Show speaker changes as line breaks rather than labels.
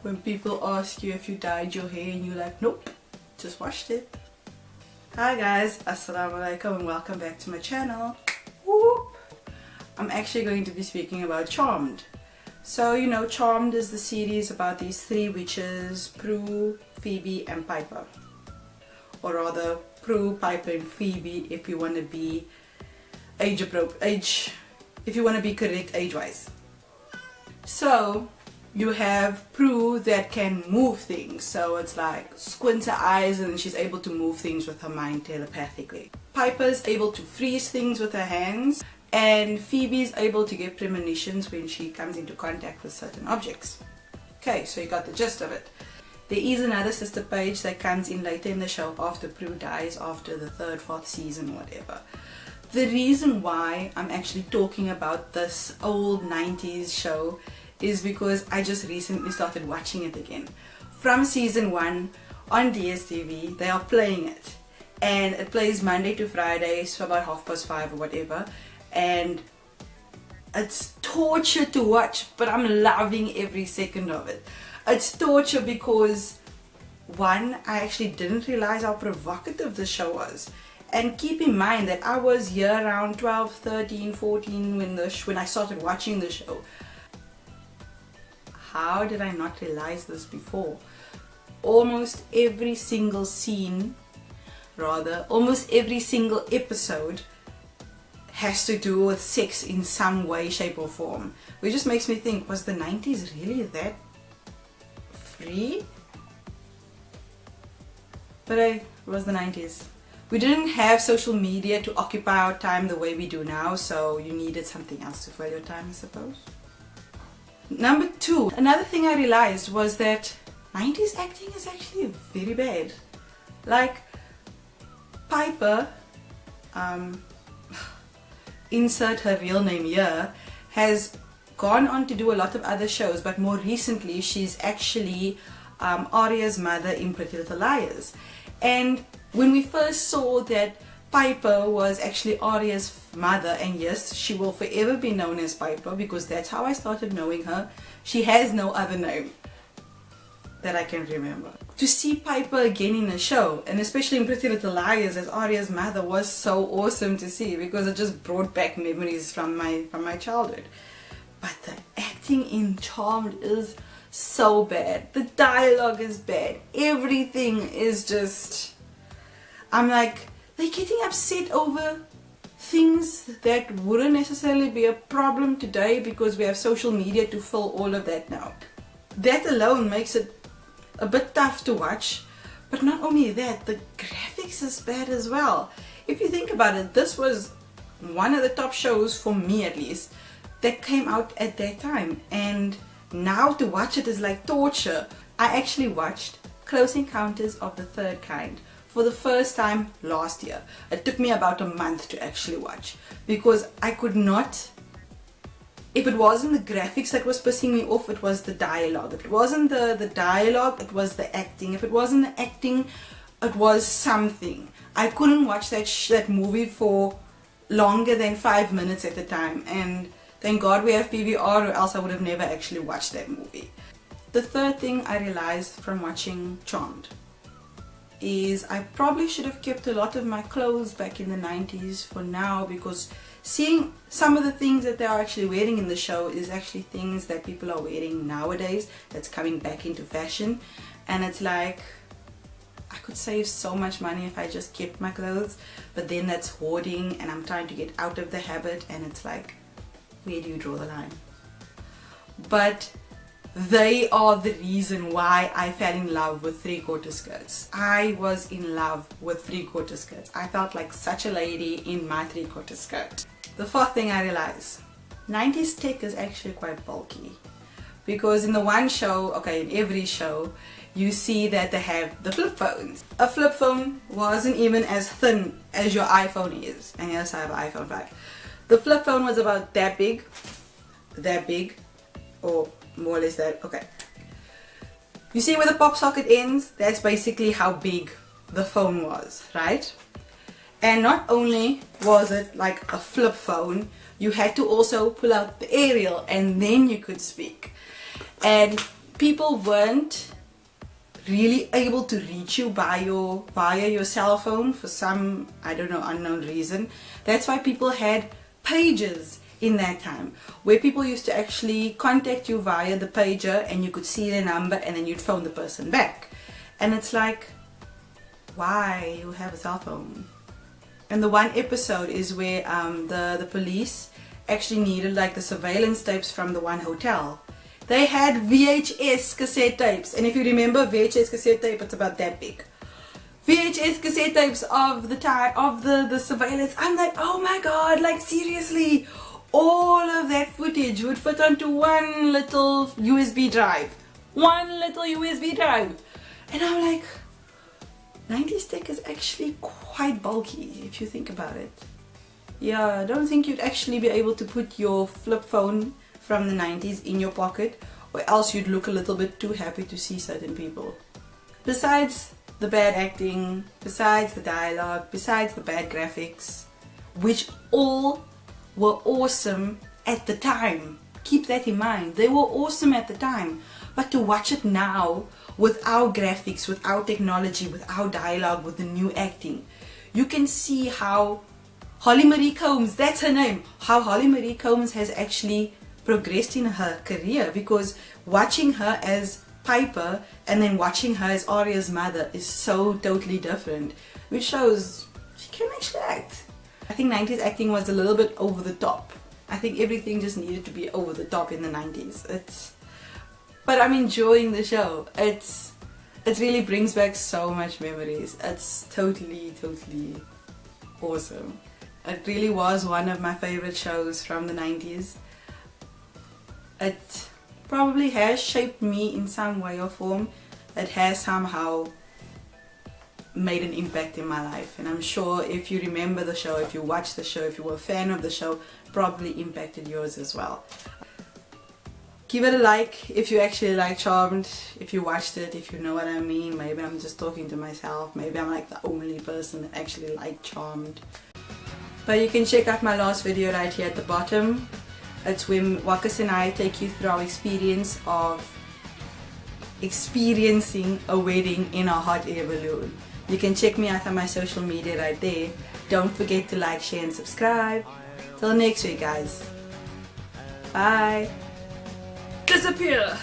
When people ask you if you dyed your hair and you're like, nope, just washed it. Hi guys, assalamu alaikum and welcome back to my channel. Whoop. I'm actually going to be speaking about Charmed. So you know, Charmed is the series about these three witches, Prue, Phoebe and Piper. Or rather, Prue, Piper and Phoebe if you want to be if you want to be correct age-wise. So you have Prue that can move things, so it's like squint her eyes and she's able to move things with her mind telepathically. Piper's able to freeze things with her hands, and Phoebe's able to get premonitions when she comes into contact with certain objects. Okay, so you got the gist of it. There is another sister page that comes in later in the show after Prue dies, after the 3rd, 4th season, whatever. The reason why I'm actually talking about this old 90s show is because I just recently started watching it again. From season 1 on DSTV, they are playing it. And it plays Monday to Fridays for about 5:30 or whatever. And it's torture to watch, but I'm loving every second of it. It's torture because, one, I actually didn't realize how provocative the show was. And keep in mind that I was here around 12, 13, 14 when I started watching the show. How did I not realize this before? Almost every single scene, almost every single episode has to do with sex in some way, shape or form. Which just makes me think, was the 90s really that free? But it was the 90s. We didn't have social media to occupy our time the way we do now, so you needed something else to fill your time, I suppose. Number 2, another thing I realized was that 90s acting is actually very bad. Like, Piper, insert her real name here, has gone on to do a lot of other shows, but more recently she's actually Arya's mother in Pretty Little Liars. And when we first saw that Piper was actually Arya's mother, and yes, she will forever be known as Piper because that's how I started knowing her. She has no other name that I can remember. To see Piper again in a show, and especially in Pretty Little Liars as Arya's mother, was so awesome to see because it just brought back memories from my childhood. But the acting in Charmed is so bad. The dialogue is bad. Everything is just... I'm like, they're getting upset over things that wouldn't necessarily be a problem today because we have social media to fill all of that now. That alone makes it a bit tough to watch. But not only that, the graphics is bad as well. If you think about it, this was one of the top shows, for me at least, that came out at that time. And now to watch it is like torture. I actually watched Close Encounters of the Third Kind for the first time last year. It took me about a month to actually watch because I could not... If it wasn't the graphics that was pissing me off, it was the dialogue. If it wasn't the dialogue, it was the acting. If it wasn't the acting, it was something. I couldn't watch that movie for longer than 5 minutes at a time. And thank God we have PVR, or else I would have never actually watched that movie. The third thing I realized from watching Charmed is I probably should have kept a lot of my clothes back in the 90s for now, because seeing some of the things that they are actually wearing in the show is actually things that people are wearing nowadays that's coming back into fashion. And it's like, I could save so much money if I just kept my clothes, but then that's hoarding and I'm trying to get out of the habit, and it's like, where do you draw the line? But they are the reason why I fell in love with 3/4 skirts. I was in love with 3/4 skirts. I felt like such a lady in my 3/4 skirt. The fourth thing I realized, 90s tech is actually quite bulky. Because in the one show, okay, in every show, you see that they have the flip phones. A flip phone wasn't even as thin as your iPhone is. And yes, I have an iPhone 5. The flip phone was about that big, or more or less that. Okay, you see where the pop socket ends? That's basically how big the phone was, right? And not only was it like a flip phone, you had to also pull out the aerial and then you could speak. And people weren't really able to reach you via your cell phone for some, I don't know, unknown reason. That's why people had pages in that time, where people used to actually contact you via the pager, and you could see their number and then you'd phone the person back. And it's like, why you have a cell phone? And the one episode is where the police actually needed like the surveillance tapes from the one hotel. They had VHS cassette tapes, and if you remember VHS cassette tape, it's about that big. VHS cassette tapes of the surveillance. I'm like, oh my god, like seriously, all of that footage would fit onto one little USB drive. And I'm like, 90s tech is actually quite bulky if you think about it. Yeah, I don't think you'd actually be able to put your flip phone from the 90s in your pocket, or else you'd look a little bit too happy to see certain people. Besides the bad acting, besides the dialogue, besides the bad graphics, which all were awesome at the time. Keep that in mind. They were awesome at the time. But to watch it now, without graphics, without technology, without dialogue, with the new acting, you can see how Holly Marie Combs, that's her name, how Holly Marie Combs has actually progressed in her career, because watching her as Piper and then watching her as Arya's mother is so totally different, which shows she can actually act. I think 90s acting was a little bit over the top. I think everything just needed to be over the top in the 90s. But I'm enjoying the show. It really brings back so much memories. It's totally awesome. It really was one of my favorite shows from the 90s. It probably has shaped me in some way or form. It has somehow made an impact in my life, and I'm sure if you remember the show, if you watched the show, if you were a fan of the show, probably impacted yours as well. Give it a like if you actually like Charmed, if you watched it, if you know what I mean. Maybe I'm just talking to myself, maybe I'm like the only person that actually liked Charmed. But you can check out my last video right here at the bottom. It's when Wakas and I take you through our experience of experiencing a wedding in a hot air balloon. You can check me out on my social media right there. Don't forget to like, share and subscribe. Till next week guys. Bye. Disappear!